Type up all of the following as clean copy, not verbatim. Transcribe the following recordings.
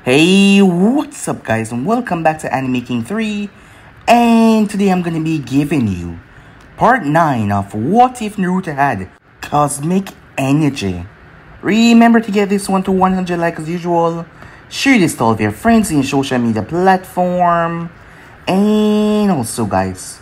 Hey, what's up guys, and welcome back to Anime King 3. And today I'm gonna be giving you part 9 of What If Naruto Had Cosmic Energy. Remember to get this one to 100 likes as usual. Share this to all of your friends in social media platform. And also guys,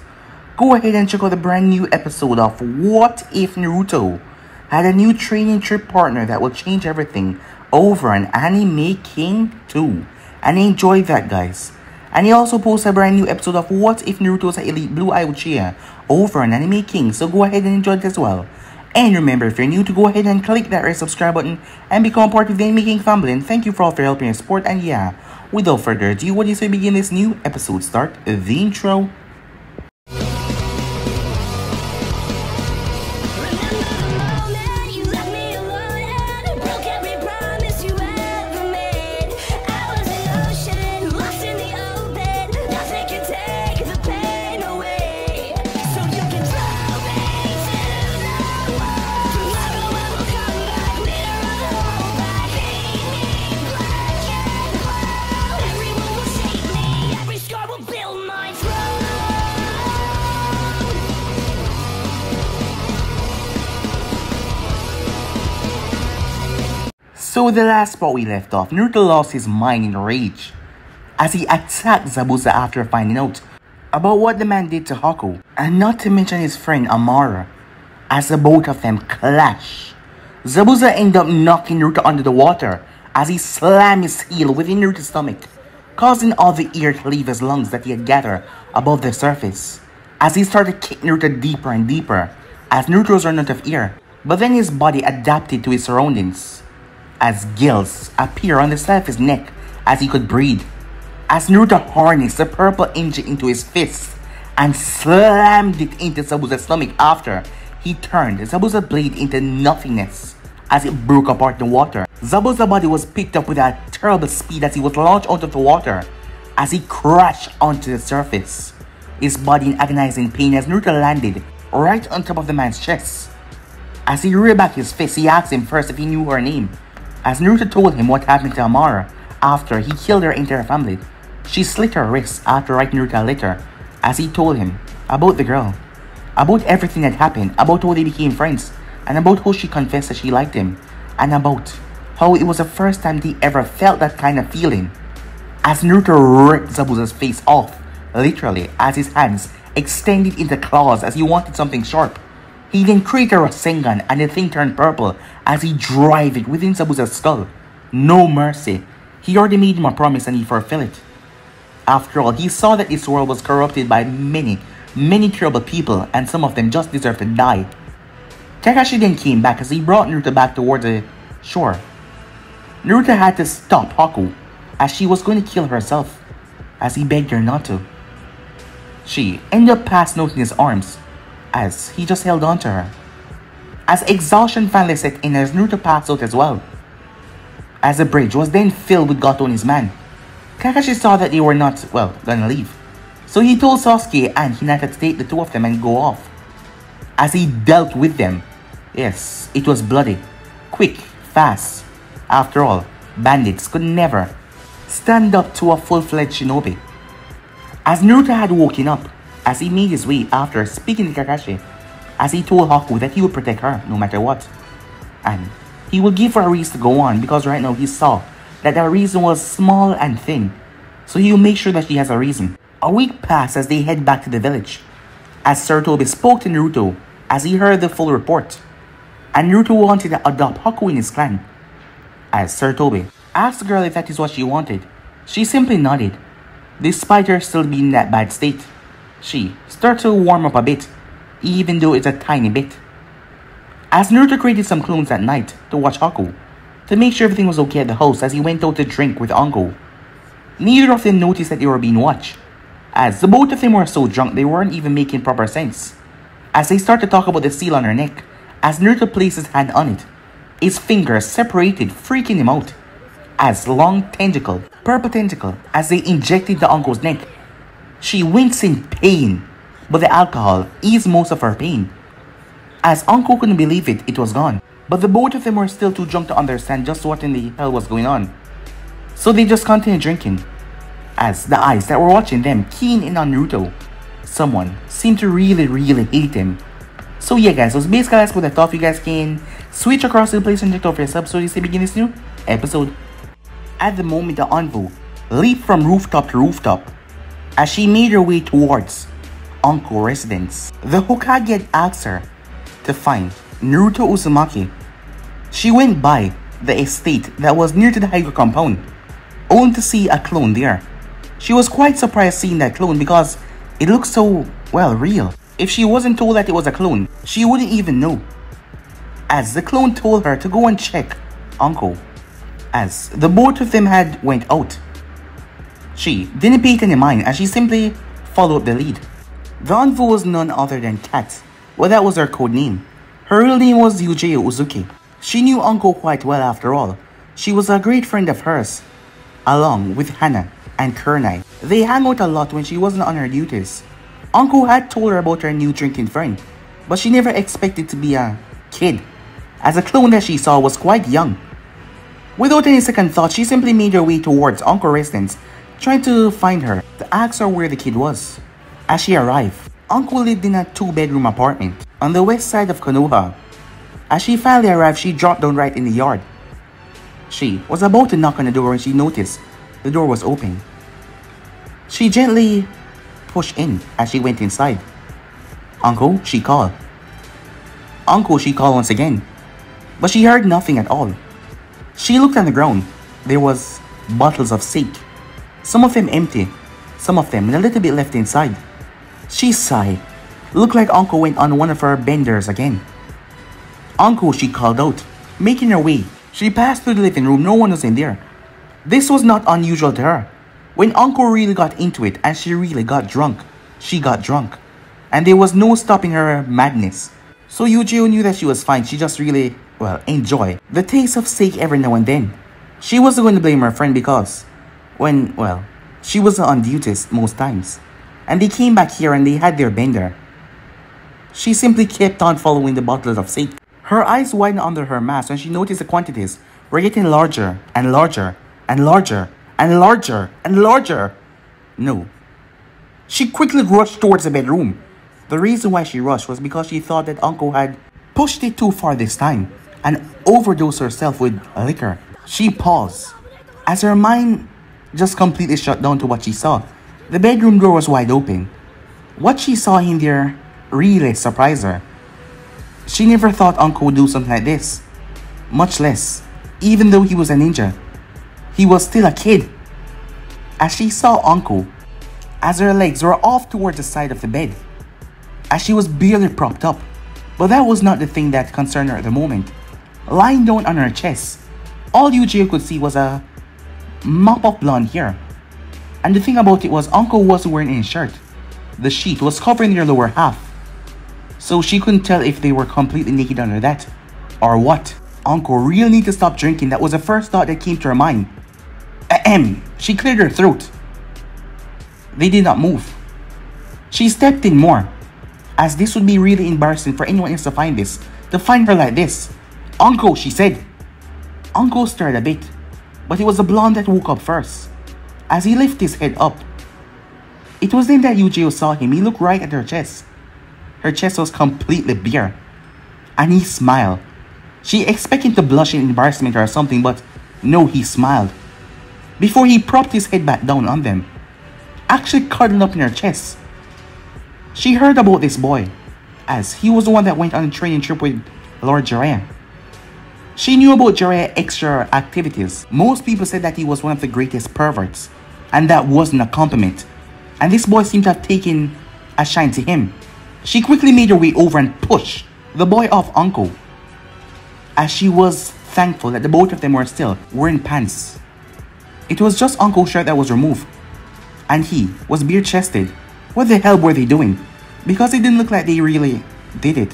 go ahead and check out the brand new episode of What If Naruto Had a New Training Trip Partner That Will Change Everything over an Anime King 2. And enjoy that guys. And he also posted a brand new episode of What If Naruto's Elite Blue Eye Uchiha over an Anime King, so go ahead and enjoy it as well. And remember, if you're new, to go ahead and click that red subscribe button and become part of the Anime King family. And thank you for all for helping your support. And yeah, without further ado, what is we begin this new episode? Start the intro. So the last spot we left off, Naruto lost his mind in rage as he attacked Zabuza after finding out about what the man did to Haku, and not to mention his friend Amara. As the both of them clash, Zabuza ended up knocking Naruto under the water as he slammed his heel within Naruto's stomach, causing all the air to leave his lungs that he had gathered above the surface. As he started kicking Naruto deeper and deeper as Naruto ran out of air, but then his body adapted to his surroundings as gills appear on the side of his neck as he could breathe. As Naruto harnessed the purple engine into his fist and slammed it into Zabuza's stomach after he turned Zabuza's blade into nothingness as it broke apart in the water. Zabuza's body was picked up with a terrible speed as he was launched out of the water as he crashed onto the surface, his body in agonizing pain as Naruto landed right on top of the man's chest. As he reared back his fist, he asked him first if he knew her name. As Naruto told him what happened to Amara after he killed her entire family, she slit her wrists after writing Naruto a letter as he told him about the girl, about everything that happened, about how they became friends, and about how she confessed that she liked him, and about how it was the first time he ever felt that kind of feeling. As Naruto ripped Zabuza's face off, literally, as his hands extended into claws as he wanted something sharp. He then created a Rasengan and the thing turned purple as he drove it within Zabuza's skull. No mercy. He already made him a promise and he fulfilled it. After all, he saw that this world was corrupted by many terrible people, and some of them just deserved to die. Kakashi then came back as he brought Naruto back towards the shore. Naruto had to stop Haku as she was going to kill herself as he begged her not to. She ended up passing out in his arms as he just held on to her. As exhaustion finally set in as Naruto passed out as well. As the bridge was then filled with Gato and his man, Kakashi saw that they were not, gonna leave. So he told Sasuke and Hinata to take the two of them and go off. As he dealt with them, yes, it was bloody, quick, fast. After all, bandits could never stand up to a full-fledged shinobi. As Naruto had woken up, as he made his way after speaking to Kakashi, as he told Haku that he would protect her no matter what. And he would give her a reason to go on because right now he saw that the reason was small and thin. So he will make sure that she has a reason. A week passed as they head back to the village. As Sarutobi spoke to Naruto as he heard the full report. And Naruto wanted to adopt Haku in his clan. As Sarutobi asked the girl if that is what she wanted, she simply nodded. Despite her still being in that bad state, she started to warm up a bit, even though it's a tiny bit. As Naruto created some clones at night to watch Haku, to make sure everything was okay at the house as he went out to drink with Anko. Neither of them noticed that they were being watched, as the both of them were so drunk they weren't even making proper sense. As they started to talk about the seal on her neck, as Naruto placed his hand on it, his fingers separated, freaking him out. As long tentacle, purple tentacle, as they injected the Anko's neck. She winced in pain, but the alcohol eased most of her pain. As Anko couldn't believe it, it was gone. But the both of them were still too drunk to understand just what in the hell was going on. So they just continued drinking, as the eyes that were watching them keen in on Naruto. Someone seemed to really hate him. So yeah guys, so basically that's what I thought. You guys can switch across to the place and check out for your sub so you see begin this new episode. At the moment, the envoy leaped from rooftop to rooftop as she made her way towards Anko residence. The Hokage had asked her to find Naruto Uzumaki. She went by the estate that was near to the Hydro compound, only to see a clone there. She was quite surprised seeing that clone because it looked so, well, real. If she wasn't told that it was a clone, she wouldn't even know, as the clone told her to go and check Anko, as the both of them had went out. She didn't pay it any mind as she simply followed the lead. The envoy was none other than Kat. Well, that was her code name. Her real name was Yujiro Uzuki. She knew Anko quite well after all. She was a great friend of hers, along with Hana and Kurnai. They hung out a lot when she wasn't on her duties. Anko had told her about her new drinking friend, but she never expected to be a kid, as the clone that she saw was quite young. Without any second thought, she simply made her way towards Anko residence, trying to find her to ask her where the kid was. As she arrived, Anko lived in a 2-bedroom apartment on the west side of Konoha. As she finally arrived, she dropped down right in the yard. She was about to knock on the door when she noticed the door was open. She gently pushed in as she went inside. Anko, she called. Anko, she called once again, but she heard nothing at all. She looked on the ground. There was bottles of sake, some of them empty, some of them with a little bit left inside. She sighed. Looked like Anko went on one of her benders again. Anko, she called out, making her way. She passed through the living room. No one was in there. This was not unusual to her. When Anko really got into it and she really got drunk, she got drunk. And there was no stopping her madness. So Yujiro knew that she was fine. She just really, well, enjoyed the taste of sake every now and then. She wasn't going to blame her friend because when, well, she was on duties most times. And they came back here and they had their bender. She simply kept on following the bottles of sake. Her eyes widened under her mask when she noticed the quantities were getting larger and larger and larger and larger and larger. No. She quickly rushed towards the bedroom. The reason why she rushed was because she thought that Anko had pushed it too far this time and overdosed herself with liquor. She paused as her mind just completely shut down to what she saw. The bedroom door was wide open. What she saw in there really surprised her. She never thought Anko would do something like this. Much less, even though he was a ninja, he was still a kid. As she saw Anko, as her legs were off towards the side of the bed, as she was barely propped up. But that was not the thing that concerned her at the moment. Lying down on her chest, all Yujiro could see was a mop of blonde hair. And the thing about it was Anko wasn't wearing any shirt. The sheet was covering their lower half, so she couldn't tell if they were completely naked under that or what. Anko really need to stop drinking. That was the first thought that came to her mind. Ahem. She cleared her throat. They did not move. She stepped in more, as this would be really embarrassing for anyone else to find her like this. Anko, she said. Anko stirred a bit, but it was the blonde that woke up first. As he lifted his head up, it was then that Yujiro saw him. He looked right at her chest. Her chest was completely bare, and he smiled. She expected to blush in embarrassment or something, but no, he smiled. Before he propped his head back down on them, actually cuddling up in her chest. She heard about this boy, as he was the one that went on a training trip with Lord Jiraiya. She knew about Jiraiya's extra activities. Most people said that he was one of the greatest perverts, and that wasn't a compliment. And this boy seemed to have taken a shine to him. She quickly made her way over and pushed the boy off Anko, as she was thankful that the both of them were still wearing pants. It was just Anko's shirt that was removed, and he was bare-chested. What the hell were they doing? Because it didn't look like they really did it.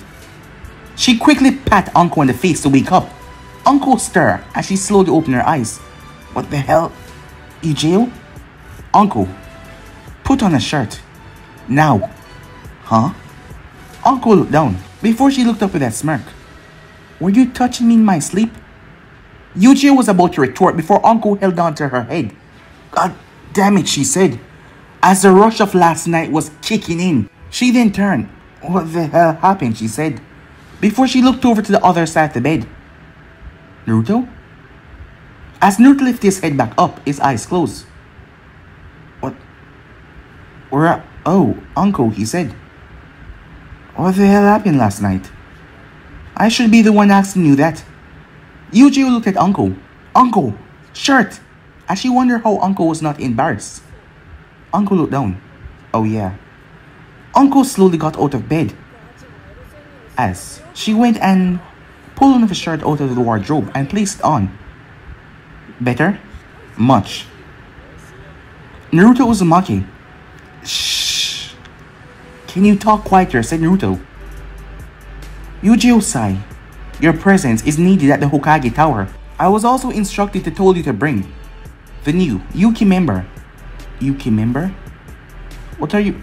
She quickly pat Anko in the face to wake up. Anko stirred as she slowly opened her eyes. What the hell? Yujiro? Anko, put on a shirt. Now. Huh? Anko looked down before she looked up with that smirk. Were you touching me in my sleep? Yujiro was about to retort before Uncle held on to her head. God damn it, she said. As the rush of last night was kicking in, she then turned. What the hell happened, she said, before she looked over to the other side of the bed. Naruto? As Naruto lifted his head back up, his eyes closed. What? Where? Oh, Uncle, he said. What the hell happened last night? I should be the one asking you that. Yujiro looked at Uncle. Uncle, shirt! As she wondered how Uncle was not embarrassed. Uncle looked down. Oh yeah. Uncle slowly got out of bed. As she went and pulled one of his shirt out of the wardrobe and placed it on. Better? Much. Naruto Uzumaki. Shh. Can you talk quieter, said Naruto. Yujiro-sai, your presence is needed at the Hokage Tower. I was also instructed to tell you to bring the new Yuki member. Yuki member? What are you?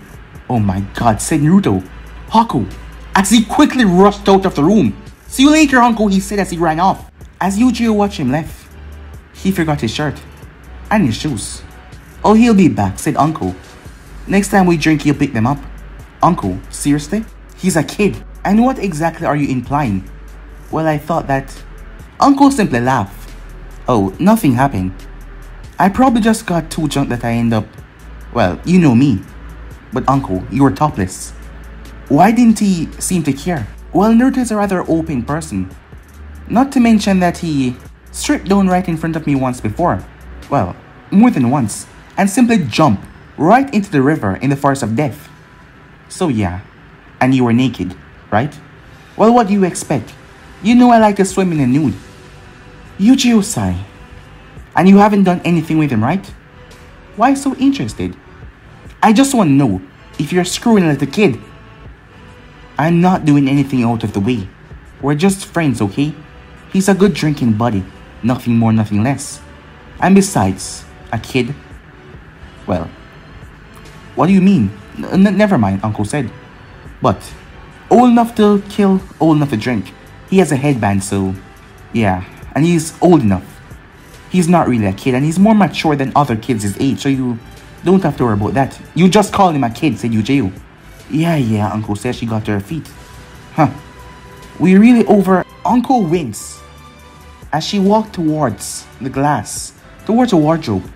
Oh my god, said Naruto. Haku, as he quickly rushed out of the room. See you later, Uncle, he said as he ran off. As Yujiro watched him left, he forgot his shirt and his shoes. Oh, he'll be back, said Uncle. Next time we drink, he'll pick them up. Uncle, seriously? He's a kid. And what exactly are you implying? Well, I thought that... Uncle simply laughed. Oh, nothing happened. I probably just got too drunk that I end up... Well, you know me. But Uncle, you were topless. Why didn't he seem to care? Well, Naruto is a rather open person. Not to mention that he stripped down right in front of me once before. Well, more than once. And simply jumped right into the river in the forest of death. So yeah, and you were naked, right? Well, what do you expect? You know I like to swim in the nude. Yujiro-sai. And you haven't done anything with him, right? Why so interested? I just want to know if you're screwing a little kid. I'm not doing anything out of the way. We're just friends, okay? He's a good drinking buddy. Nothing more, nothing less. And besides, a kid? Well, what do you mean? Never mind, Uncle said. But, old enough to kill, old enough to drink. He has a headband, so... Yeah, and he's old enough. He's not really a kid, and he's more mature than other kids his age, so you don't have to worry about that. You just call him a kid, said Yujiro. Yeah, Uncle said. She got to her feet. Huh. We really over... Uncle winced as she walked towards the glass, towards the wardrobe.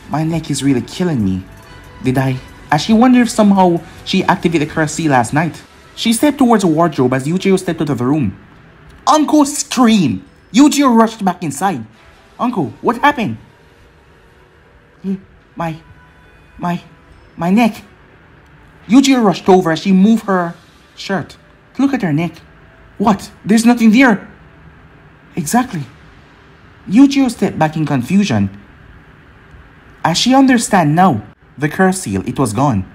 My neck is really killing me. Did I? As she wondered if somehow she activated the curse seal last night. She stepped towards the wardrobe as Yujiro stepped out of the room. Uncle screamed. Yujiro rushed back inside. Uncle, what happened? My neck. Yujiro rushed over as she moved her shirt. Look at her neck. What? There's nothing there. Exactly. Yujiro stepped back in confusion. As she understand now, the curse seal, it was gone.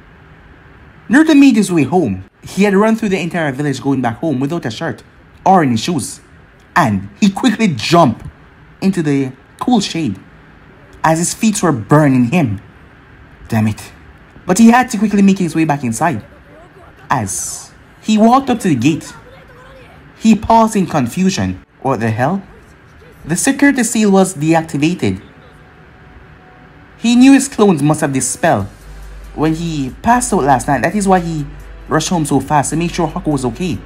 Naruto made his way home. He had run through the entire village going back home without a shirt or any shoes. And he quickly jumped into the cool shade as his feet were burning him. Damn it. But he had to quickly make his way back inside. As he walked up to the gate, he paused in confusion. What the hell? The security seal was deactivated. He knew his clones must have this spell when he passed out last night. That is why he rushed home so fast to make sure Haku was okay.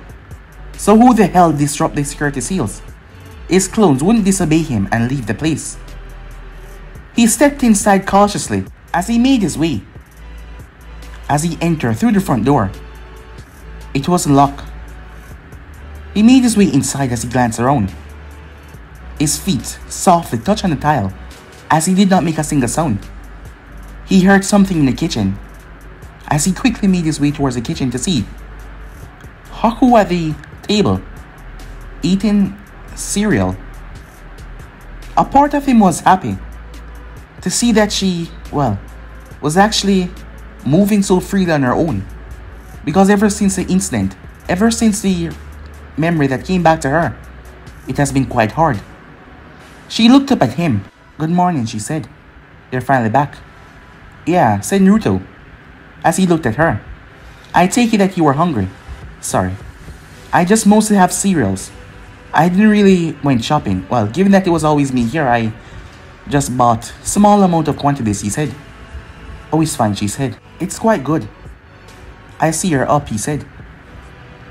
So who the hell disrupted the security seals? His clones wouldn't disobey him and leave the place. He stepped inside cautiously as he made his way. As he entered through the front door, it was locked. He made his way inside as he glanced around. His feet softly touched on the tile as he did not make a single sound. He heard something in the kitchen as he quickly made his way towards the kitchen to see Haku at the table, eating cereal. A part of him was happy to see that she, well, was actually moving so freely on her own. Because ever since the incident, ever since the memory that came back to her, it has been quite hard. She looked up at him. Good morning, she said. You're finally back. Yeah, said Naruto, as he looked at her. I take it that you were hungry. Sorry. I just mostly have cereals. I didn't really went shopping. Well, given that it was always me here, I just bought small amount of quantities, he said. Oh, it's fine, she said. It's quite good. I see her up, he said.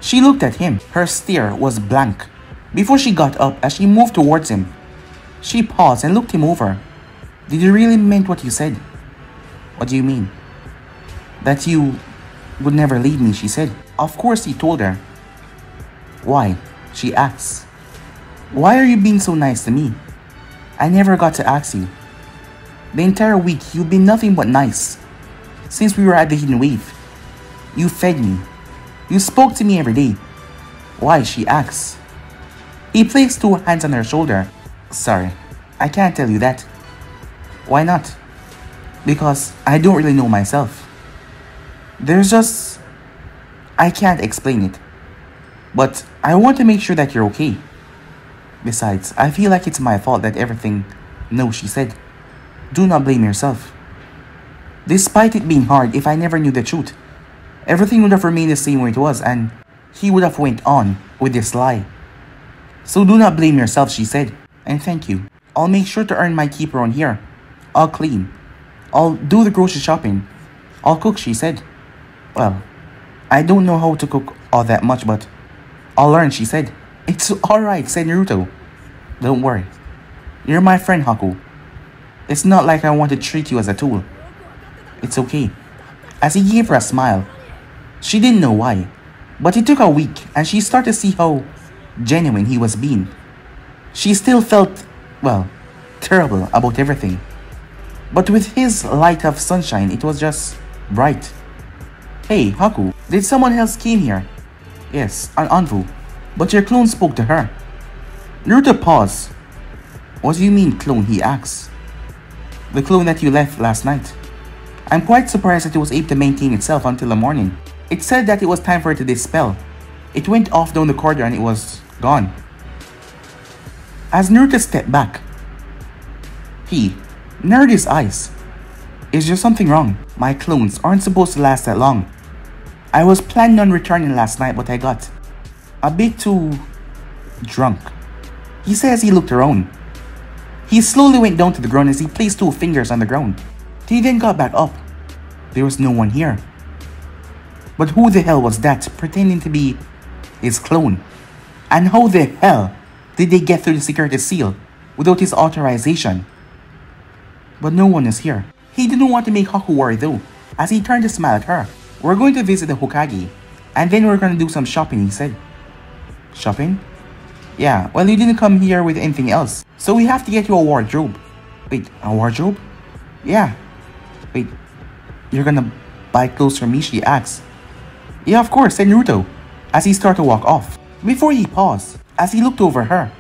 She looked at him. Her stare was blank. Before she got up, as she moved towards him, she paused and looked him over. Did you really mean what you said? What do you mean? That you would never leave me, she said. Of course, he told her. Why? She asked. Why are you being so nice to me? I never got to ask you. The entire week, you've been nothing but nice. Since we were at the Hidden Wave. You fed me. You spoke to me every day. Why? She asked. He placed 2 hands on her shoulder. Sorry, I can't tell you that. Why not? Because I don't really know myself. There's just... I can't explain it. But I want to make sure that you're okay. Besides, I feel like it's my fault that everything... No, she said. Do not blame yourself. Despite it being hard, if I never knew the truth, everything would have remained the same way it was and he would have went on with this lie. So do not blame yourself, she said. And thank you. I'll make sure to earn my keep around here. I'll clean. I'll do the grocery shopping. I'll cook, she said. Well, I don't know how to cook all that much, but I'll learn, she said. It's alright, said Naruto. Don't worry. You're my friend, Haku. It's not like I want to treat you as a tool. It's okay. As he gave her a smile. She didn't know why, but it took a week and she started to see how genuine he was being. She still felt, well, terrible about everything. But with his light of sunshine, it was just bright. Hey, Haku, did someone else came here? Yes, an Anvu. But your clone spoke to her. Naruto paused. What do you mean, clone? He asked. The clone that you left last night. I'm quite surprised that it was able to maintain itself until the morning. It said that it was time for it to dispel. It went off down the corridor and it was gone. As Naruto stepped back, he narrowed his eyes. Is there something wrong? My clones aren't supposed to last that long. I was planning on returning last night, but I got a bit too drunk. He said as he looked around. He slowly went down to the ground as he placed 2 fingers on the ground. He then got back up. There was no one here. But who the hell was that pretending to be his clone? And how the hell did they get through the security seal without his authorization? But no one is here. He didn't want to make Haku worry though, as he turned to smile at her. We're going to visit the Hokage, and then we're going to do some shopping, he said. Shopping? Yeah, well, you didn't come here with anything else, so we have to get you a wardrobe. Wait, a wardrobe? Yeah. Wait, you're gonna buy clothes for me? She asked. Yeah, of course, said Naruto, as he started to walk off. Before he paused, as he looked over her.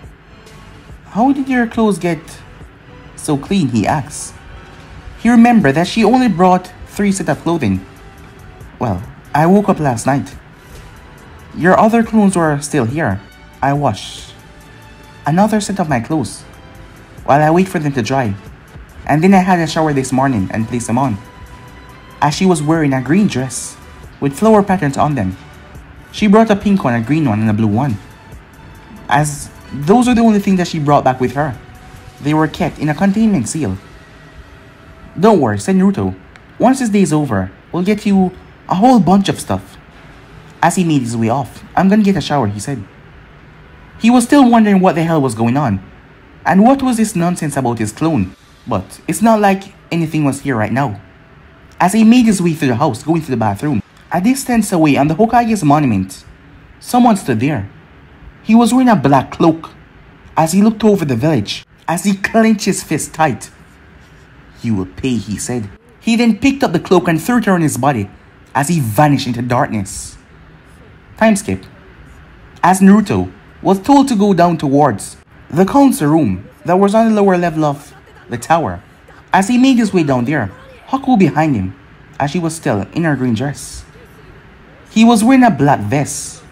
How did your clothes get so clean? He asked. He remembered that she only brought 3 sets of clothing. Well, I woke up last night. Your other clothes were still here. I washed another set of my clothes while I wait for them to dry. And then I had a shower this morning and placed them on. As she was wearing a green dress with flower patterns on them. She brought a pink one, a green one, and a blue one. As those are the only things that she brought back with her. They were kept in a containment seal. Don't worry, said Naruto. Once this day is over, we'll get you a whole bunch of stuff. As he made his way off, I'm gonna get a shower, he said. He was still wondering what the hell was going on. And what was this nonsense about his clone? But it's not like anything was here right now. As he made his way through the house, going to the bathroom, a distance away on the Hokage's monument, someone stood there. He was wearing a black cloak. As he looked over the village, as he clenched his fist tight. You will pay, he said. He then picked up the cloak and threw it around his body as he vanished into darkness. Time skip. As Naruto was told to go down towards the council room that was on the lower level of the tower. As he made his way down there, Haku behind him, as she was still in her green dress. He was wearing a black vest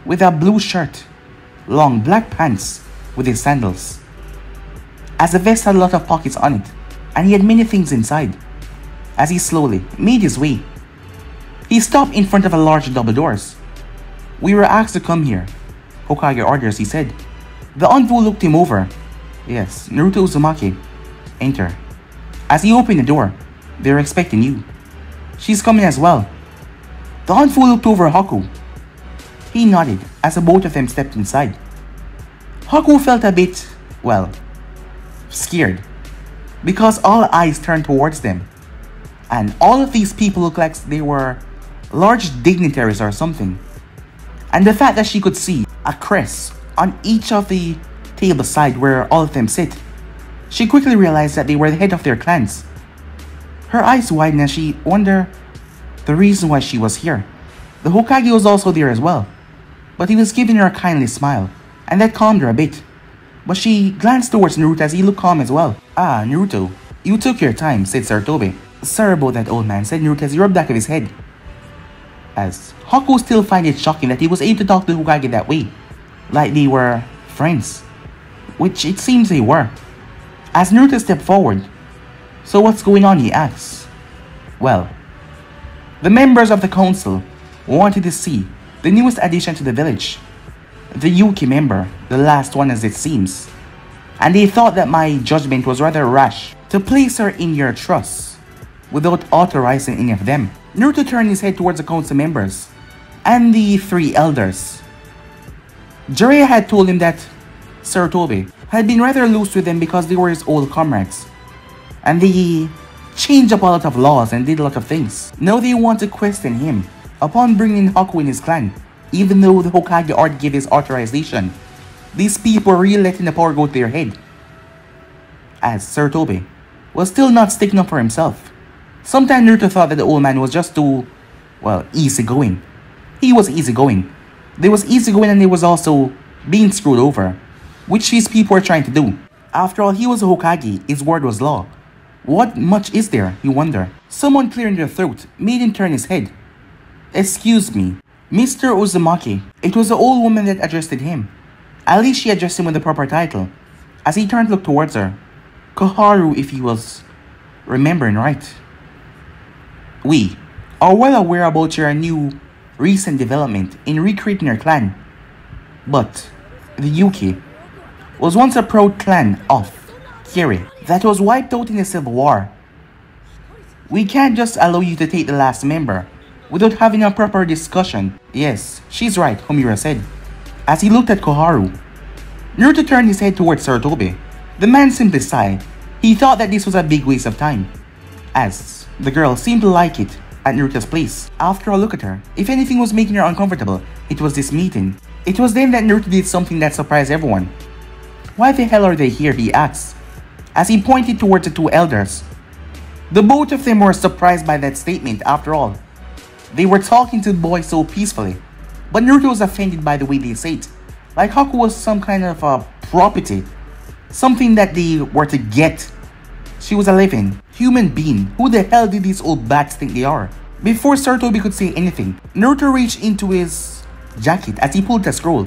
with a blue shirt, long black pants with his sandals. As the vest had a lot of pockets on it, and he had many things inside. As he slowly made his way, he stopped in front of a large double doors. We were asked to come here. Hokage orders, he said. The envoy looked him over. Yes, Naruto Uzumaki. Enter. As he opened the door, they were expecting you. She's coming as well. The envoy looked over Haku. He nodded as the both of them stepped inside. Haku felt a bit, well, scared, because all eyes turned towards them. And all of these people looked like they were large dignitaries or something. And the fact that she could see a crest on each of the table side where all of them sit, she quickly realized that they were the head of their clans. Her eyes widened as she wondered the reason why she was here. The Hokage was also there as well, but he was giving her a kindly smile, and that calmed her a bit. But she glanced towards Naruto as he looked calm as well. Ah, Naruto, you took your time, said Sarutobi. Sorry about that, old man, said Naruto as he rubbed the back of his head. As Haku still found it shocking that he was able to talk to the Hokage that way, like they were friends, which it seems they were. As Naruto stepped forward, so what's going on, he asks. Well, the members of the council wanted to see the newest addition to the village, the Yuki member, the last one as it seems, and they thought that my judgment was rather rash to place her in your trust without authorizing any of them. Naruto turned his head towards the council members and the three elders. Jiraiya had told him that Sarutobi had been rather loose with them because they were his old comrades, and they changed up a lot of laws and did a lot of things. Now they want to question him upon bringing Haku in his clan, even though the Hokage already gave his authorization. These people were really letting the power go to their head, as Sarutobi was still not sticking up for himself. Sometimes Naruto thought that the old man was just too, well, easygoing. He was easygoing. They was easygoing and they was also being screwed over, which these people were trying to do. After all, he was a Hokage, his word was law. What much is there, he wondered. Someone clearing their throat made him turn his head. Excuse me, Mr. Uzumaki. It was the old woman that addressed him. At least she addressed him with the proper title. As he turned to look towards her, Koharu, if he was remembering right. We are well aware about your new recent development in recreating your clan, but the Yuki was once a proud clan of Kiri that was wiped out in the Civil War. We can't just allow you to take the last member without having a proper discussion. Yes, she's right, Homura said. As he looked at Koharu, Naruto turned his head towards Sarutobi. The man simply sighed. He thought that this was a big waste of time, as the girl seemed to like it at Naruto's place. After a look at her, if anything was making her uncomfortable, it was this meeting. It was then that Naruto did something that surprised everyone. Why the hell are they here, he asked, as he pointed towards the two elders. The both of them were surprised by that statement. After all, they were talking to the boy so peacefully, but Naruto was offended by the way they said it, like Haku was some kind of a property, something that they were to get. She was a living human being. Who the hell did these old bats think they are? Before Sarutobi could say anything, Naruto reached into his jacket as he pulled the scroll.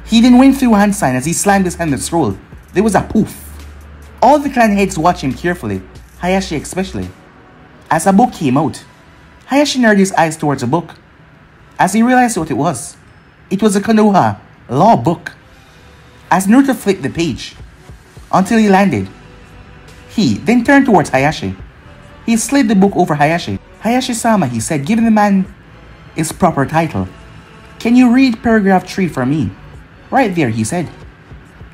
He then went through a hand sign as he slammed his hand on the scroll. There was a poof. All the clan heads watched him carefully, Hayashi especially. As a book came out, Hayashi narrowed his eyes towards the book. As he realized what it was a Konoha law book. As Naruto flipped the page until he landed, he then turned towards Hayashi. He slid the book over Hayashi. Hayashi-sama, he said, giving the man his proper title. Can you read paragraph 3 for me? Right there, he said.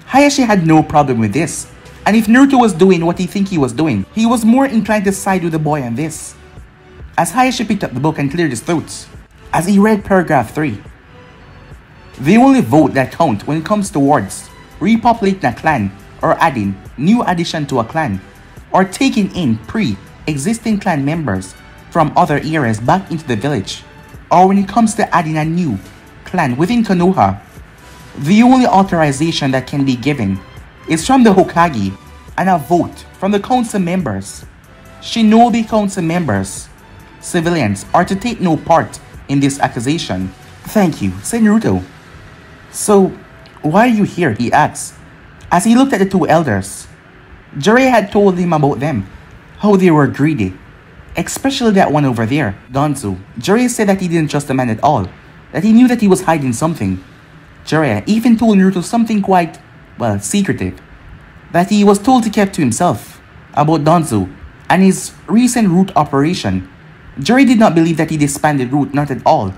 Hayashi had no problem with this, and if Naruto was doing what he think he was doing, he was more inclined to side with the boy on this. As Hayashi picked up the book and cleared his throat, as he read paragraph 3. The only vote that counts when it comes towards repopulating a clan or adding new addition to a clan or taking in pre-existing clan members from other eras back into the village, or when it comes to adding a new clan within Konoha, the only authorization that can be given is from the Hokage and a vote from the council members. Shinobi council members, civilians, are to take no part in this accusation. Thank you, said Naruto. So, why are you here, he asked, as he looked at the two elders. Jiraiya had told him about them, how they were greedy, especially that one over there, Danzo. Jiraiya said that he didn't trust the man at all, that he knew that he was hiding something. Jiraiya even told Naruto something quite, well, secretive, that he was told to keep to himself about Danzo and his recent root operation. Jiraiya did not believe that he disbanded Root, not at all,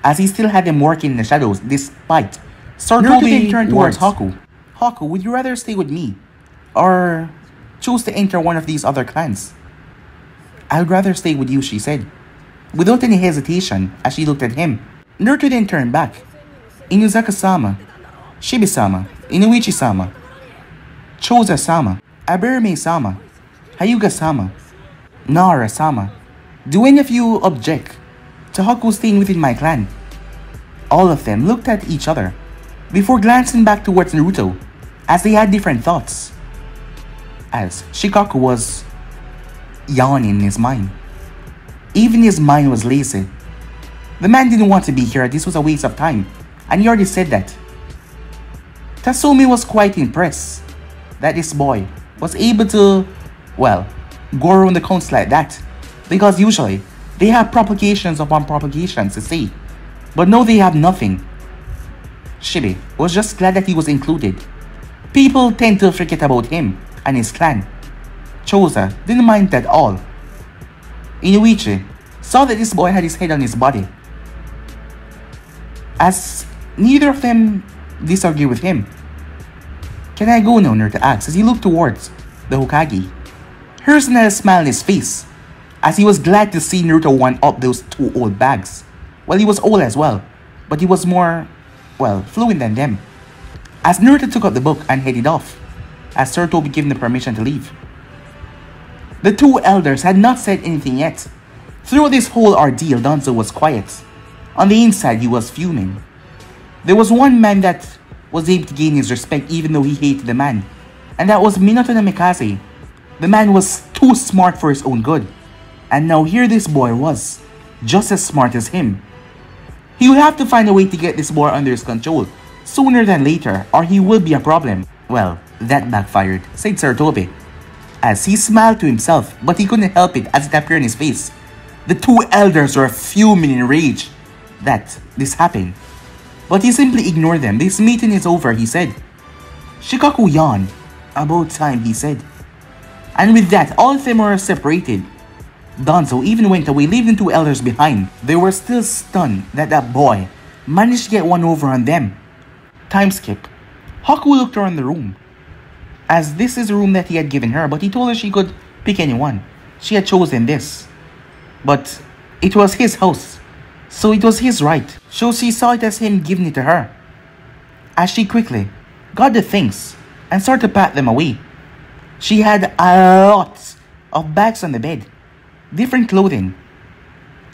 as he still had him working in the shadows despite Naruto then turned towards Haku. Haku, would you rather stay with me or choose to enter one of these other clans? I'd rather stay with you, she said, without any hesitation as she looked at him. Naruto then turned back. Inuzaka-sama, Shibi-sama, Inuichi-sama, Choza-sama, Aburame-sama, Hyuga-sama, Nara-sama. Do any of you object to Haku staying within my clan? All of them looked at each other before glancing back towards Naruto as they had different thoughts. As Shikaku was yawning in his mind. Even his mind was lazy. The man didn't want to be here, this was a waste of time, and he already said that. Tasumi was quite impressed that this boy was able to, well, go around the council like that, because usually they have propagations upon propagations to say, but now they have nothing. Shibi was just glad that he was included. People tend to forget about him and his clan. Choza didn't mind that at all. Inuichi saw that this boy had his head on his body, as neither of them disagreed with him. Can I go now, Naruto asked as he looked towards the Hokage. Here's another smile on his face, as he was glad to see Naruto one up those two old bags. Well, he was old as well, but he was more, well, fluent than them. As Naruto took up the book and headed off, as Sarutobi gave him the permission to leave. The two elders had not said anything yet. Throughout this whole ordeal, Danzo was quiet. On the inside, he was fuming. There was one man that was able to gain his respect even though he hated the man, and that was Minato Namikaze. The man was too smart for his own good, and now here this boy was, just as smart as him. He would have to find a way to get this boy under his control, sooner than later, or he will be a problem. Well, that backfired, said Sarutobi, as he smiled to himself, but he couldn't help it as it appeared in his face. The two elders were fuming in rage that this happened, but he simply ignored them. This meeting is over, he said. Shikaku yawned. About time, he said. And with that, all of them were separated. Danzo even went away, leaving two elders behind. They were still stunned that that boy managed to get one over on them. Time skip. Haku looked around the room, as this is the room that he had given her, but he told her she could pick anyone. She had chosen this, but it was his house, so it was his right. So she saw it as him giving it to her. As she quickly got the things and started to pack them away. She had a lot of bags on the bed, different clothing,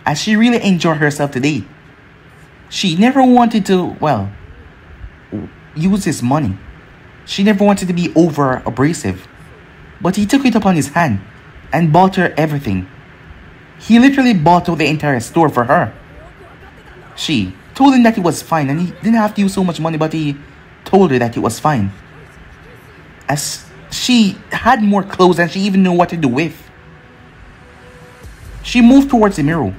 as she really enjoyed herself today. She never wanted to, well, use his money. She never wanted to be over abrasive, but he took it upon his hand and bought her everything. He literally bought out the entire store for her. She told him that it was fine and he didn't have to use so much money, but he told her that it was fine, as she had more clothes than she even knew what to do with. She moved towards the mirror.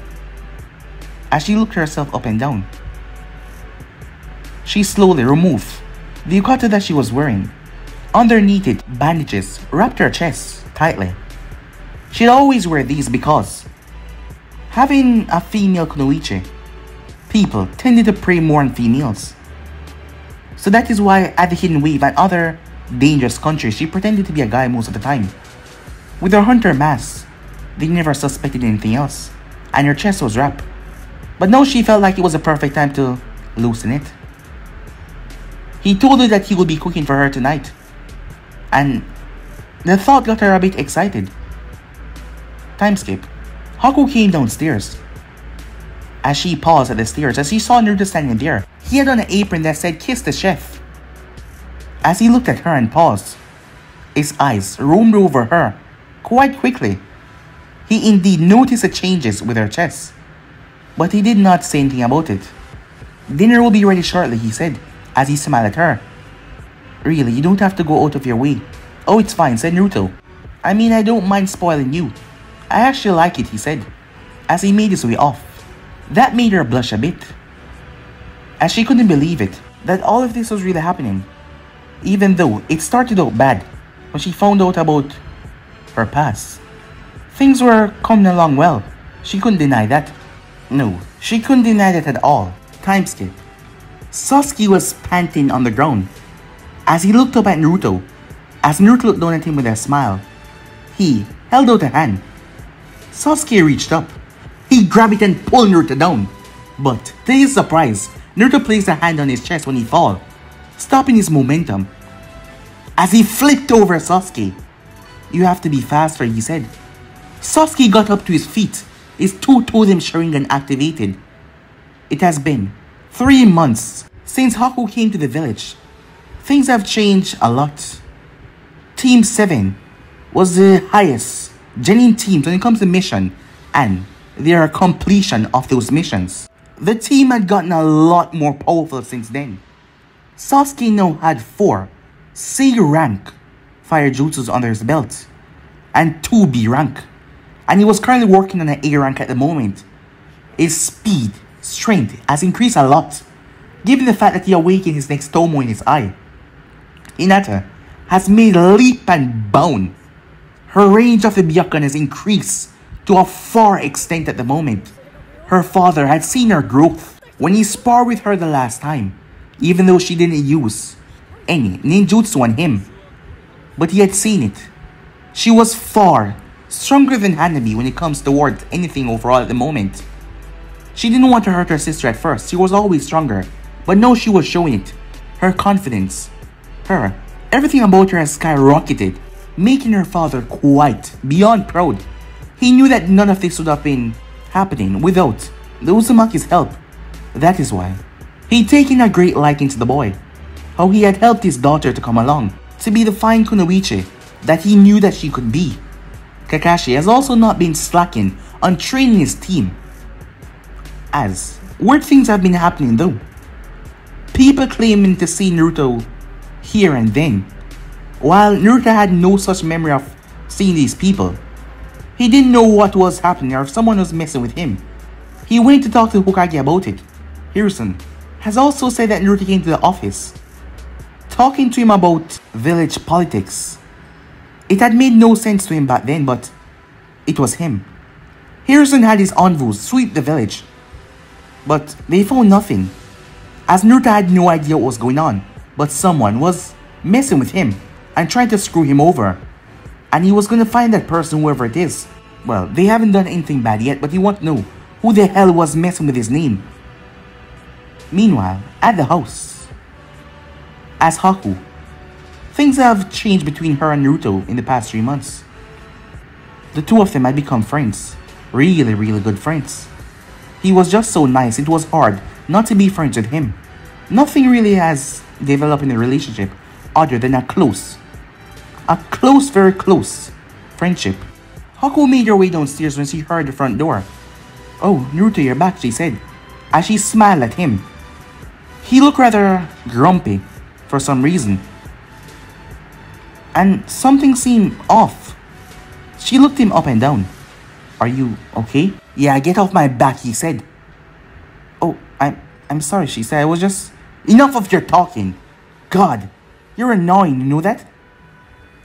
As she looked herself up and down, she slowly removed the yukata that she was wearing. Underneath it, bandages wrapped her chest tightly. She'd always wear these because having a female kunoichi, people tended to prey more on females. So that is why at the Hidden Wave and other dangerous countries, she pretended to be a guy most of the time. With her hunter mask, they never suspected anything else, and her chest was wrapped. But now she felt like it was a perfect time to loosen it. He told her that he would be cooking for her tonight, and the thought got her a bit excited. Time skip. Haku came downstairs. As she paused at the stairs, as she saw Naruto standing there, he had on an apron that said "Kiss the Chef." As he looked at her and paused, his eyes roamed over her quite quickly. He indeed noticed the changes with her chest, but he did not say anything about it. "Dinner will be ready shortly," he said, as he smiled at her. "Really, you don't have to go out of your way." "Oh, it's fine," said Naruto. "I mean, I don't mind spoiling you. I actually like it," he said, as he made his way off. That made her blush a bit, as she couldn't believe it. that all of this was really happening, even though it started out bad when she found out about her past. Things were coming along well. She couldn't deny that. No, she couldn't deny that at all. Time skip. Sasuke was panting on the ground as he looked up at Naruto. As Naruto looked down at him with a smile, he held out a hand. Sasuke reached up. He grabbed it and pulled Naruto down. But to his surprise, Naruto placed a hand on his chest when he fell, stopping his momentum. As he flipped over Sasuke, "You have to be faster," he said. Sasuke got up to his feet, his two-totem Sharingan activated. It has been 3 months since Haku came to the village. Things have changed a lot. Team 7 was the highest genuine team when it comes to mission and their completion of those missions. The team had gotten a lot more powerful since then. Sasuke now had 4 C rank fire jutsus under his belt and 2 B rank, and he was currently working on an A rank at the moment. His speed, strength has increased a lot, given the fact that he awakened his next Tomo in his eye. Hinata has made a leap and bound. Her range of the Byakugan has increased to a far extent at the moment. Her father had seen her growth when he sparred with her the last time, even though she didn't use any ninjutsu on him. But he had seen it. She was far stronger than Hanabi when it comes towards anything overall at the moment. She didn't want to hurt her sister at first. She was always stronger, but now she was showing it. Her confidence, everything about her has skyrocketed, making her father quite beyond proud. He knew that none of this would have been happening without the Uzumaki's help. That is why he'd taken a great liking to the boy. How he had helped his daughter to come along, to be the fine kunoichi that he knew that she could be. Kakashi has also not been slacking on training his team. As weird things have been happening though. People claiming to see Naruto here and then, while Naruto had no such memory of seeing these people. He didn't know what was happening or if someone was messing with him. He went to talk to Hokage about it. Hiruzen has also said that Naruto came to the office, talking to him about village politics. It had made no sense to him back then, but it was him. Hiruzen had his envoys sweep the village, but they found nothing, as Naruto had no idea what was going on, but someone was messing with him and trying to screw him over, and he was going to find that person, whoever it is. Well, they haven't done anything bad yet, but he won't know who the hell was messing with his name. Meanwhile, at the house, as Haku, things have changed between her and Naruto in the past 3 months. The two of them had become friends, really good friends. He was just so nice, it was hard not to be friends with him. Nothing really has developed in the relationship other than a close, very close friendship. Haku made her way downstairs when she heard the front door. "Oh, Naruto, you're back," she said, as she smiled at him. He looked rather grumpy for some reason, and something seemed off. She looked him up and down. "Are you okay?" "Yeah, get off my back," he said. "Oh, I'm sorry," she said. "I was just..." "Enough of your talking. God, you're annoying, you know that?"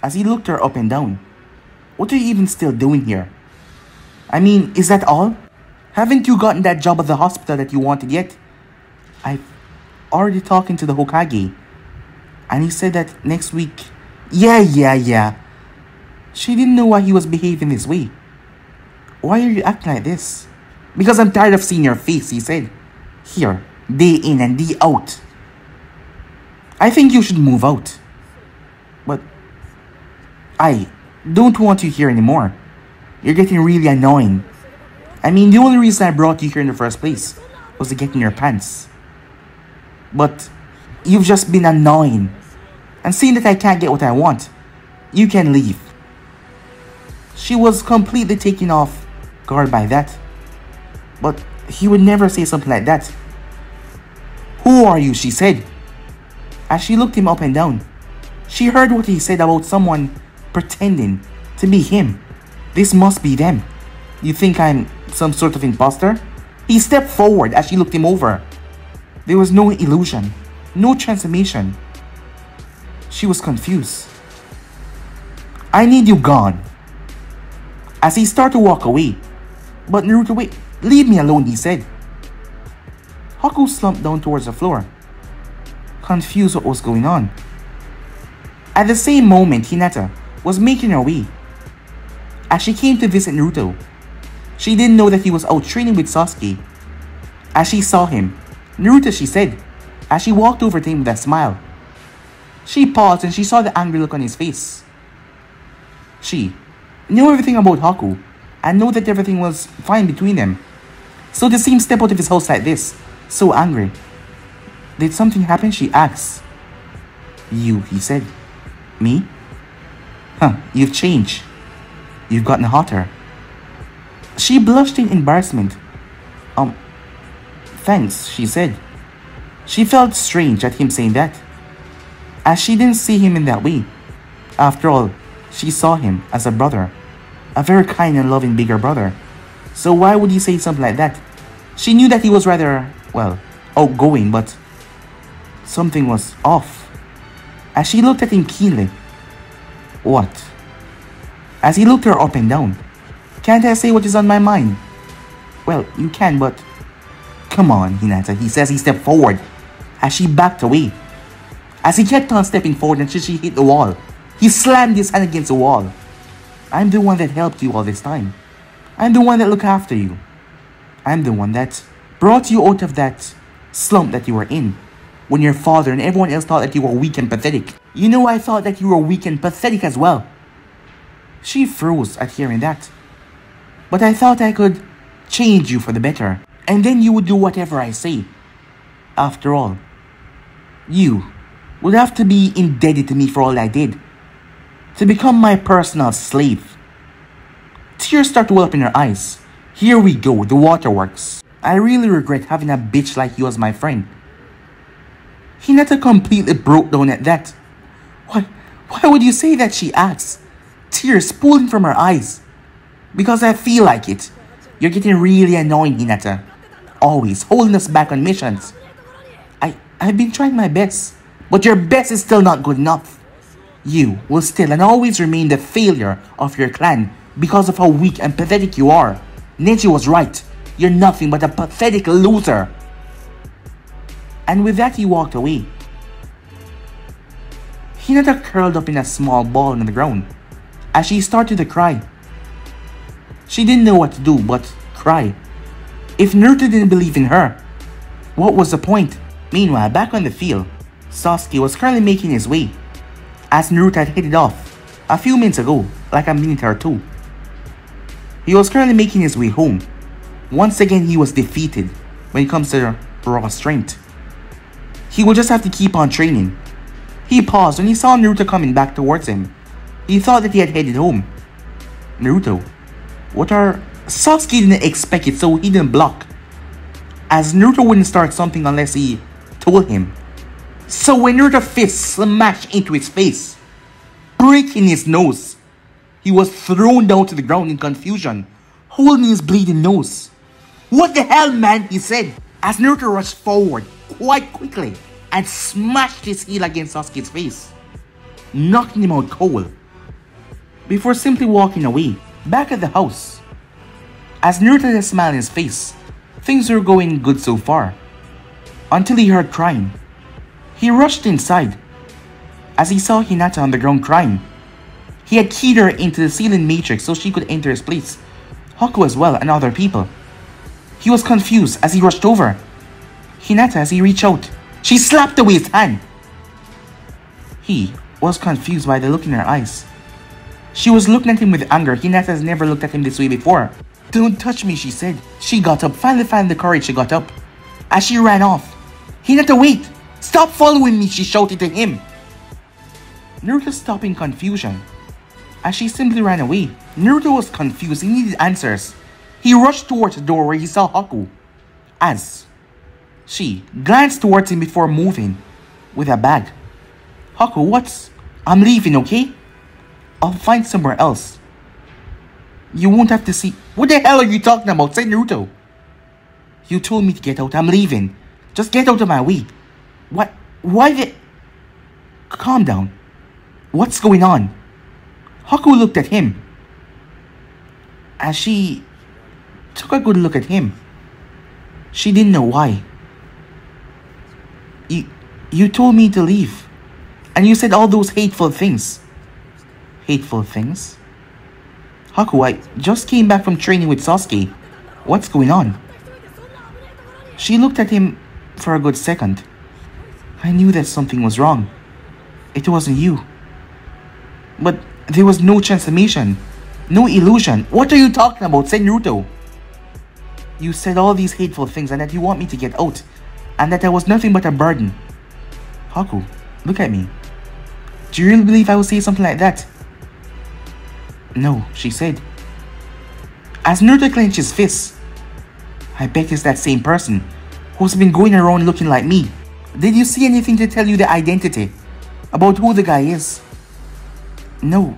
As he looked her up and down. "What are you even still doing here? I mean, is that all? Haven't you gotten that job at the hospital that you wanted yet?" "I've already talking to the Hokage, and he said that next week..." Yeah. She didn't know why he was behaving this way. "Why are you acting like this?" "Because I'm tired of seeing your face," he said. "Here, day in and day out. I think you should move out. But I don't want you here anymore. You're getting really annoying. I mean, the only reason I brought you here in the first place was to get in your pants. But you've just been annoying. And seeing that I can't get what I want, you can leave." She was completely taken off guard by that. But he would never say something like that. "Who are you?" she said, as she looked him up and down. She heard what he said about someone pretending to be him. This must be them. "You think I'm some sort of imposter?" He stepped forward as she looked him over. There was no illusion. No transformation. She was confused. I need you gone. As he started to walk away. But Naruto, wait, leave me alone, he said. Haku slumped down towards the floor, confused what was going on. At the same moment, Hinata was making her way. As she came to visit Naruto, she didn't know that he was out training with Sasuke. As she saw him, Naruto, she said, as she walked over to him with a smile. She paused and she saw the angry look on his face. She knew everything about Haku and knew that everything was fine between them. So to see him step out of his house like this, so angry. Did something happen? She asked. You, he said. Me? Huh, you've changed. You've gotten hotter. She blushed in embarrassment. Thanks, she said. She felt strange at him saying that, as she didn't see him in that way. After all, she saw him as a brother, a very kind and loving bigger brother. So why would he say something like that? She knew that he was rather, well, outgoing, but something was off. As she looked at him keenly. What? As he looked her up and down. Can't I say what is on my mind? Well, you can, but... Come on, Hinata, he says. He stepped forward as she backed away. As he kept on stepping forward until she hit the wall, he slammed his hand against the wall. I'm the one that helped you all this time. I'm the one that looked after you. I'm the one that brought you out of that slump that you were in, when your father and everyone else thought that you were weak and pathetic. You know, I thought that you were weak and pathetic as well. She froze at hearing that. But I thought I could change you for the better, and then you would do whatever I say. After all, you would have to be indebted to me for all I did, to become my personal slave. Tears start to well up in her eyes. Here we go, the waterworks. I really regret having a bitch like you as my friend. Hinata completely broke down at that. Why would you say that, she asked, tears pooling from her eyes. Because I feel like it. You're getting really annoying, Hinata. Always holding us back on missions. I've been trying my best, but your best is still not good enough. You will still and always remain the failure of your clan because of how weak and pathetic you are. Neji was right. You're nothing but a pathetic loser. And with that, he walked away. Hinata curled up in a small ball on the ground as she started to cry. She didn't know what to do but cry. If Naruto didn't believe in her, what was the point? Meanwhile, back on the field, Sasuke was currently making his way, as Naruto had headed off a few minutes ago, like a minute or two. He was currently making his way home. Once again, he was defeated when it comes to raw strength. He would just have to keep on training. He paused when he saw Naruto coming back towards him. He thought that he had headed home. Naruto, what are... Sasuke didn't expect it, so he didn't block, as Naruto wouldn't start something unless he told him. So when Naruto's fist smashed into his face, breaking his nose, he was thrown down to the ground in confusion, holding his bleeding nose. What the hell, man, he said, as Naruto rushed forward quite quickly and smashed his heel against Sasuke's face, knocking him out cold, before simply walking away. Back at the house, as Naruto had a smile on his face, things were going good so far, until he heard crying. He rushed inside, as he saw Hinata on the ground crying. He had keyed her into the ceiling matrix so she could enter his place, Haku as well, and other people. He was confused as he rushed over. Hinata, as he reached out, she slapped away his hand. He was confused by the look in her eyes. She was looking at him with anger. Hinata has never looked at him this way before. Don't touch me, she said. She got up, finally found the courage, she got up. As she ran off. Hinata, wait! Stop following me, she shouted to him. Naruto stopped in confusion, as she simply ran away. Naruto was confused, he needed answers. He rushed towards the door where he saw Haku, as she glanced towards him before moving with a bag. Haku, what's... I'm leaving, okay? I'll find somewhere else. You won't have to see... What the hell are you talking about? Said Naruto. You told me to get out. I'm leaving. Just get out of my way. What? Why did... Calm down. What's going on? Haku looked at him. As she took a good look at him, she didn't know why. You told me to leave. And you said all those hateful things. Hateful things? Haku, I just came back from training with Sasuke. What's going on? She looked at him for a good second. I knew that something was wrong. It wasn't you. But there was no transformation. No illusion. What are you talking about? Said Naruto. You said all these hateful things and that you want me to get out. And that I was nothing but a burden. Haku, look at me. Do you really believe I would say something like that? No, she said. As Naruto clenched his fists, I bet it's that same person who's been going around looking like me. Did you see anything to tell you the identity? About who the guy is? No.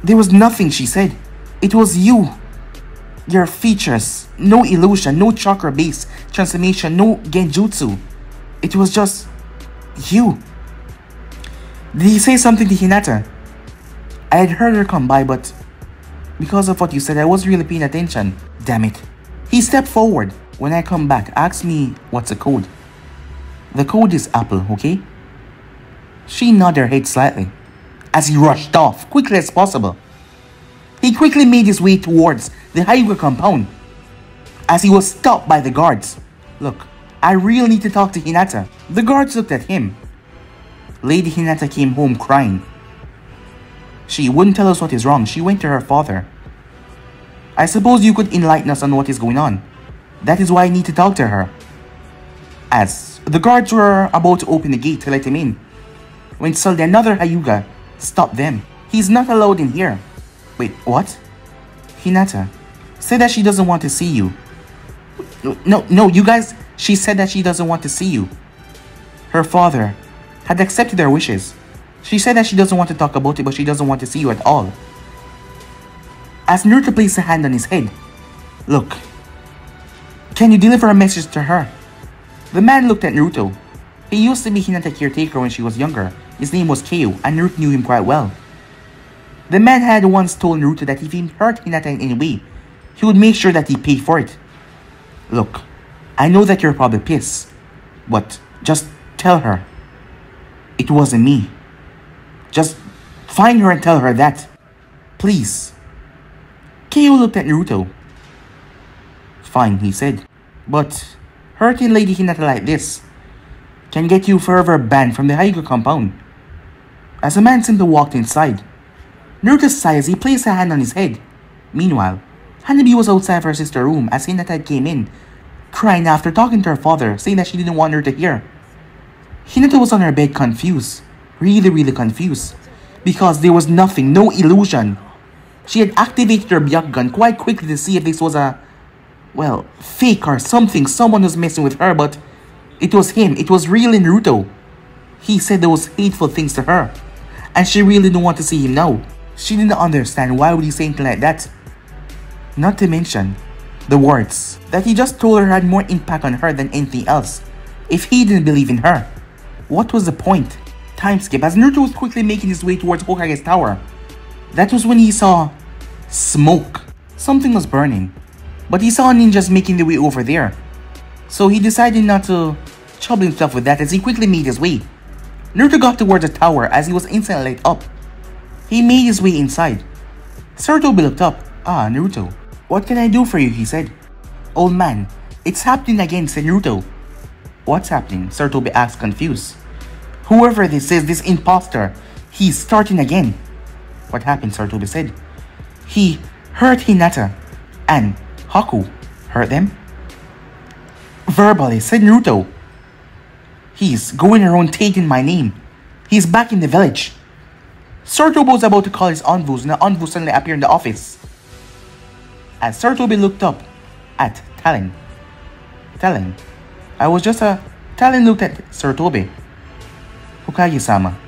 There was nothing, she said. It was you. Your features. No illusion, no chakra base transformation, no genjutsu. It was just you. Did he say something to Hinata? I had heard her come by, but because of what you said, I wasn't really paying attention. Damn it. He stepped forward. When I come back, ask me what's the code. The code is Apple, okay? She nodded her head slightly as he rushed off quickly as possible. He quickly made his way towards the Hyuga compound as he was stopped by the guards. Look, I really need to talk to Hinata. The guards looked at him. Lady Hinata came home crying. She wouldn't tell us what is wrong. She went to her father. I suppose you could enlighten us on what is going on. That is why I need to talk to her. As the guards were about to open the gate to let him in, when suddenly another Hyuga stopped them. He's not allowed in here. Wait, what? Hinata said that she doesn't want to see you. No, you guys, she said that she doesn't want to see you. Her father had accepted her wishes. She said that she doesn't want to talk about it, but she doesn't want to see you at all. As Naruto placed a hand on his head, look, can you deliver a message to her? The man looked at Naruto. He used to be Hinata's caretaker when she was younger. His name was Keiyo, and Naruto knew him quite well. The man had once told Naruto that if he hurt Hinata in any way, he would make sure that he paid for it. Look, I know that you're probably pissed, but just tell her it wasn't me. Just find her and tell her that. Please. Keiyo looked at Naruto. Fine, he said. But hurting Lady Hinata like this can get you forever banned from the Hyuga compound. As the man simply walked inside, Naruto sighed as he placed a hand on his head. Meanwhile, Hanabi was outside of her sister's room as Hinata came in, crying after talking to her father, saying that she didn't want her to hear. Hinata was on her bed confused. Really confused. Because there was nothing, no illusion. She had activated her Byakugan quite quickly to see if this was a, well, fake or something. Someone was messing with her, but it was him. It was really Naruto. He said those hateful things to her. And she really didn't want to see him now. She didn't understand why would he say anything like that. Not to mention, the words that he just told her had more impact on her than anything else. If he didn't believe in her, what was the point? Time skip as Naruto was quickly making his way towards Hokage's tower. That was when he saw smoke. Something was burning. But he saw ninjas making their way over there. So he decided not to trouble himself with that as he quickly made his way. Naruto got towards the tower as he was instantly lit up. He made his way inside. Sarutobi looked up. Ah, Naruto. What can I do for you? He said. Old man, it's happening again, said Naruto. What's happening? Sarutobi asked, confused. Whoever this is, this imposter, he's starting again. What happened? Sarutobi said. He hurt Hinata and Haku hurt them? Verbally, said Naruto. He's going around taking my name. He's back in the village. Sarutobi was about to call his envoys and the envoy suddenly appeared in the office. As Sarutobi looked up at Talon. Talon. I was just a... Talon looked at Sarutobi. Hokage-sama.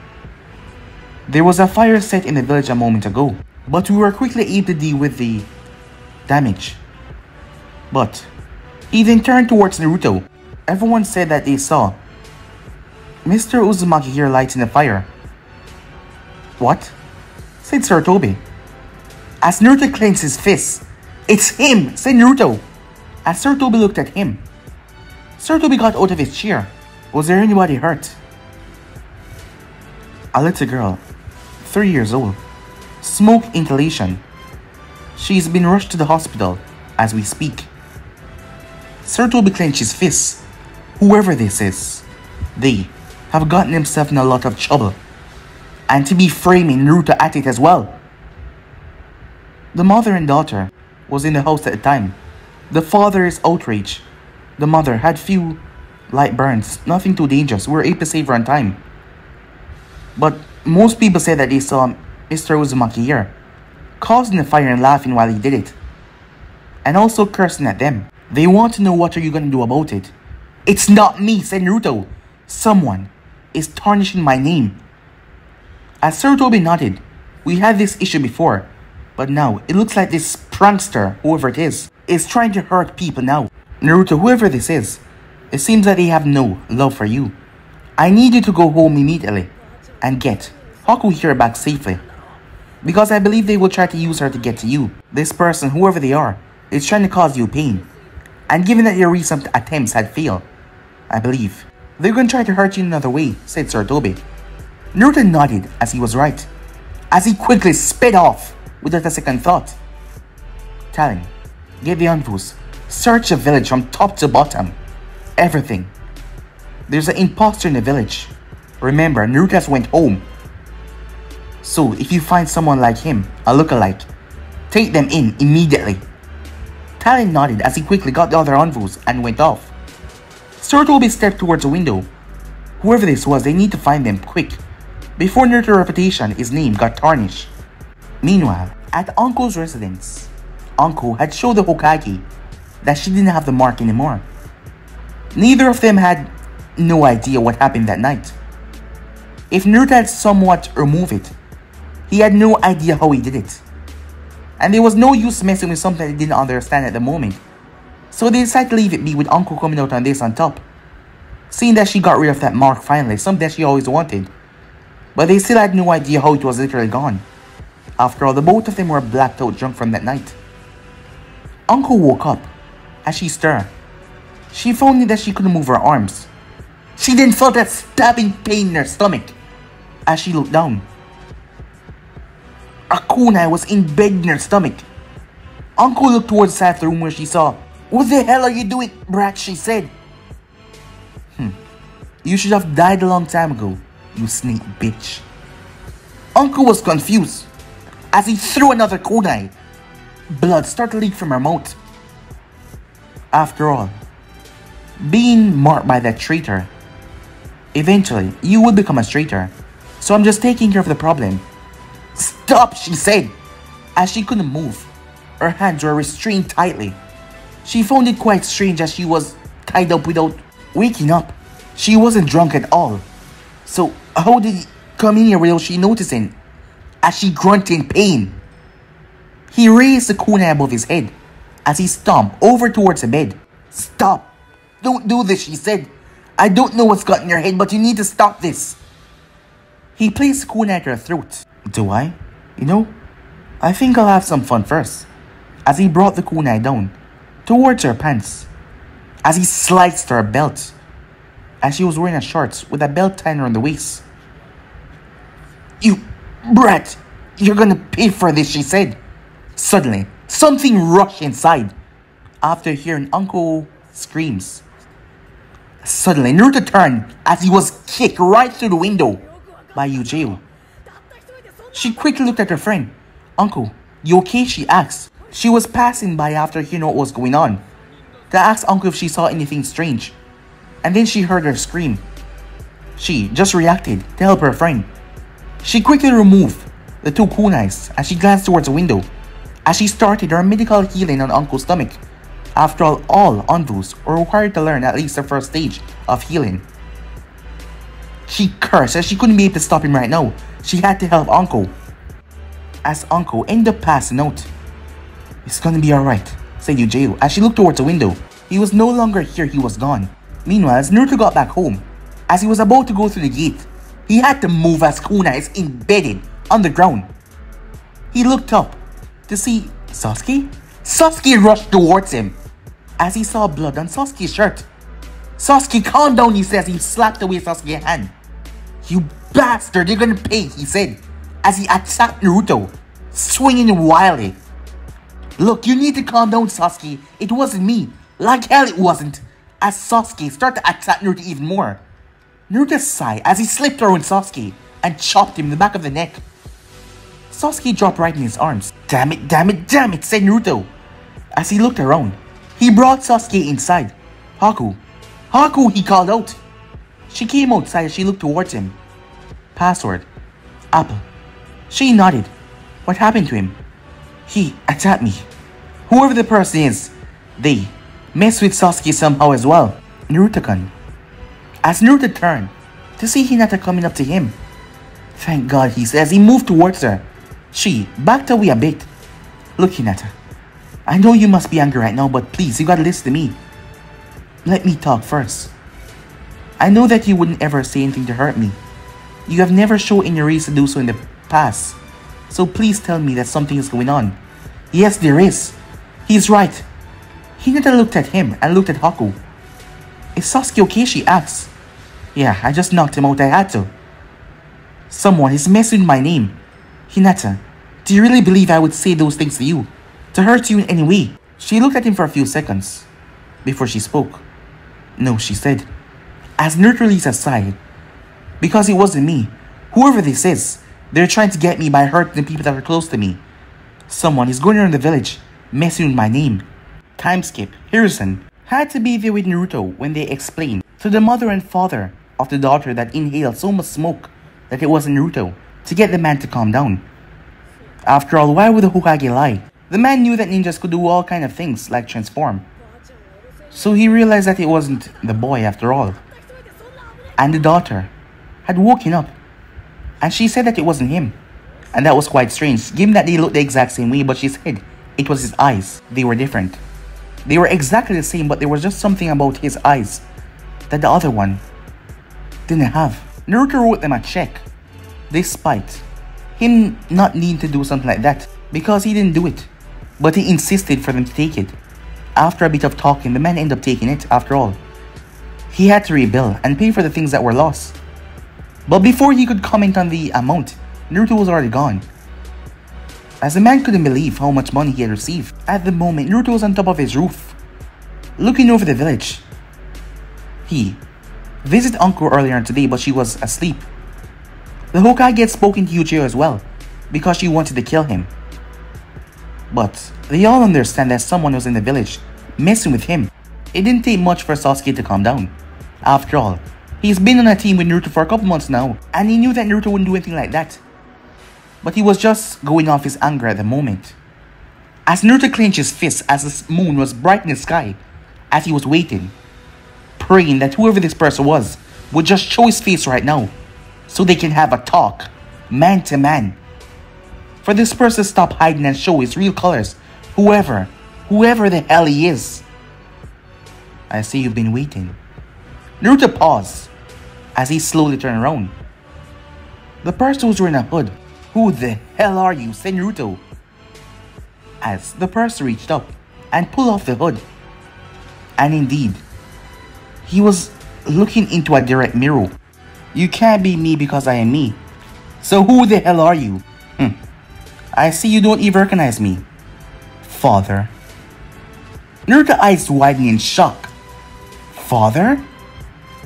There was a fire set in the village a moment ago, but we were quickly able to deal with the damage. But he then turned towards Naruto. Everyone said that they saw Mr. Uzumaki here lighting the fire. What? Said Sarutobi. As Naruto clenched his fist. It's him, said Naruto. As Sarutobi looked at him. Sarutobi got out of his chair. Was there anybody hurt? A little girl, 3 years old. Smoke inhalation. She's been rushed to the hospital as we speak. Sarutobi clenched his fists. Whoever this is, they have gotten themselves in a lot of trouble. And to be framing Naruto at it as well. The mother and daughter was in the house at the time. The father is outraged. The mother had few light burns, nothing too dangerous. We were able to save her on time. But most people say that they saw Mr. Uzumaki here, causing the fire and laughing while he did it. And also cursing at them. They want to know what are you going to do about it. It's not me, said Naruto. Someone is tarnishing my name. As Sarutobi nodded, we had this issue before. But now, it looks like this prankster, whoever it is trying to hurt people now. Naruto, whoever this is, it seems that they have no love for you. I need you to go home immediately and get Haku here back safely. Because I believe they will try to use her to get to you. This person, whoever they are, is trying to cause you pain. And given that your recent attempts had failed, I believe they're going to try to hurt you in another way, said Sarutobi. Naruto nodded as he was right, as he quickly sped off without a second thought. Telling, get the Anvus, search the village from top to bottom. Everything. There's an imposter in the village. Remember, Naruto has went home. So if you find someone like him, a lookalike, take them in immediately. Talon nodded as he quickly got the other Anvus and went off. Sarutobi stepped towards the window. Whoever this was, they need to find them quick, before Naruto's reputation, his name, got tarnished. Meanwhile, at Anko's residence, Anko had showed the Hokage that she didn't have the mark anymore. Neither of them had no idea what happened that night. If Naruto had somewhat removed it, he had no idea how he did it. And there was no use messing with something they didn't understand at the moment. So they decided to leave it be with Anko coming out on this on top. Seeing that she got rid of that mark finally, something that she always wanted. But they still had no idea how it was literally gone. After all, the both of them were blacked out drunk from that night. Anko woke up. As she stirred, she found that she couldn't move her arms. She then felt that stabbing pain in her stomach. As she looked down, a kunai was embedded in her stomach. Anko looked towards the side of the room where she saw, "What the hell are you doing, brat?" she said. You should have died a long time ago, you snake bitch. Anko was confused as he threw another kunai. Blood started to leak from her mouth. After all, being marked by that traitor, eventually you will become a traitor. So I'm just taking care of the problem. Stop, she said, as she couldn't move. Her hands were restrained tightly. She found it quite strange as she was tied up without waking up. She wasn't drunk at all. So how did he come in here without she noticing? As she grunted in pain. He raised the kunai above his head as he stomped over towards the bed. Stop. Don't do this, she said. I don't know what's got in your head, but you need to stop this. He placed the kunai at her throat. Do I? You know, I think I'll have some fun first. As he brought the kunai down towards her pants. As he sliced her belt. As she was wearing a shorts with a belt tied around the waist. You brat, you're gonna pay for this, she said. Suddenly, something rushed inside. After hearing Anko screams. Suddenly, Naruto turned as he was kicked right through the window by Yujiro. She quickly looked at her friend. Anko, you okay? She asked. She was passing by after hearing what was going on, to ask Anko if she saw anything strange. And then she heard her scream. She just reacted to help her friend. She quickly removed the two kunais as she glanced towards the window, as she started her medical healing on Anko's stomach. After all Anvus were required to learn at least the first stage of healing. She cursed as she couldn't be able to stop him right now. She had to help Anko. As Anko ended up passing out. It's gonna be alright, said Yujiro as she looked towards the window. He was no longer here, he was gone. Meanwhile, as Naruto got back home, as he was about to go through the gate, he had to move as Kuna is embedded on the ground. He looked up to see Sasuke. Sasuke rushed towards him as he saw blood on Sasuke's shirt. Sasuke, calm down, he says. He slapped away Sasuke's hand. You bastard, you're gonna pay, he said, as he attacked Naruto, swinging wildly. Look, you need to calm down, Sasuke. It wasn't me. Like hell it wasn't. As Sasuke started to attack Naruto even more. Naruto sighed as he slipped around Sasuke and chopped him in the back of the neck. Sasuke dropped right in his arms. Damn it, damn it, damn it, said Naruto. As he looked around, he brought Sasuke inside. Haku, Haku, he called out. She came outside as she looked towards him. Password, Apple. She nodded. What happened to him? He attacked me. Whoever the person is, they messed with Sasuke somehow as well. Naruto-kun. As Naruto turned to see Hinata coming up to him. Thank God, he says. He moved towards her. She backed away a bit. Look, Hinata. I know you must be angry right now, but please, you gotta listen to me. Let me talk first. I know that you wouldn't ever say anything to hurt me. You have never shown any reason to do so in the past. So please tell me that something is going on. Yes, there is. He's right. Hinata looked at him and looked at Haku. Is Sasuke okay? She asked. Yeah, I just knocked him out. I had to. Someone is messing with my name. Hinata, do you really believe I would say those things to you? To hurt you in any way? She looked at him for a few seconds before she spoke. No, she said, as Naruto released a sigh. Because it wasn't me. Whoever this is, they're trying to get me by hurting the people that are close to me. Someone is going around the village, messing with my name. Time skip. Hiruzen had to be there with Naruto when they explained to the mother and father of the daughter that inhaled so much smoke that it wasn't Naruto, to get the man to calm down. After all, why would the Hokage lie? The man knew that ninjas could do all kind of things like transform. So he realized that it wasn't the boy after all. And the daughter had woken up and she said that it wasn't him. And that was quite strange, given that they looked the exact same way, but she said it was his eyes. They were different. They were exactly the same, but there was just something about his eyes that the other one didn't have. Naruto wrote them a check, despite him not needing to do something like that, because he didn't do it. But he insisted for them to take it. After a bit of talking, the man ended up taking it after all. He had to rebuild and pay for the things that were lost. But before he could comment on the amount, Naruto was already gone. As the man couldn't believe how much money he had received. At the moment, Naruto was on top of his roof, looking over the village. He visited Uncle earlier today, but she was asleep. The Hokage had spoken to Yuichiro as well, because she wanted to kill him. But they all understand that someone was in the village, messing with him. It didn't take much for Sasuke to calm down. After all, he's been on a team with Naruto for a couple months now, and he knew that Naruto wouldn't do anything like that. But he was just going off his anger at the moment. As Naruto clenched his fist as the moon was bright in the sky, as he was waiting, praying that whoever this person was would just show his face right now, so they can have a talk, man to man. For this person to stop hiding and show his real colors, whoever the hell he is. I see you've been waiting. Naruto paused as he slowly turned around. The person was wearing a hood. Who the hell are you? Said Naruto. As the person reached up and pulled off the hood. And indeed, he was looking into a direct mirror. You can't be me because I am me. So who the hell are you? I see you don't even recognize me. Father. Naruto's eyes widened in shock. Father?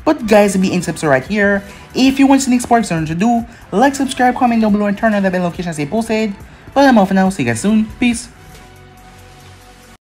But guys, be in subscribe right here. If you want to see the next part to do, like, subscribe, comment down below, and turn on the bell notification as they posted. But I'm off now. See you guys soon. Peace.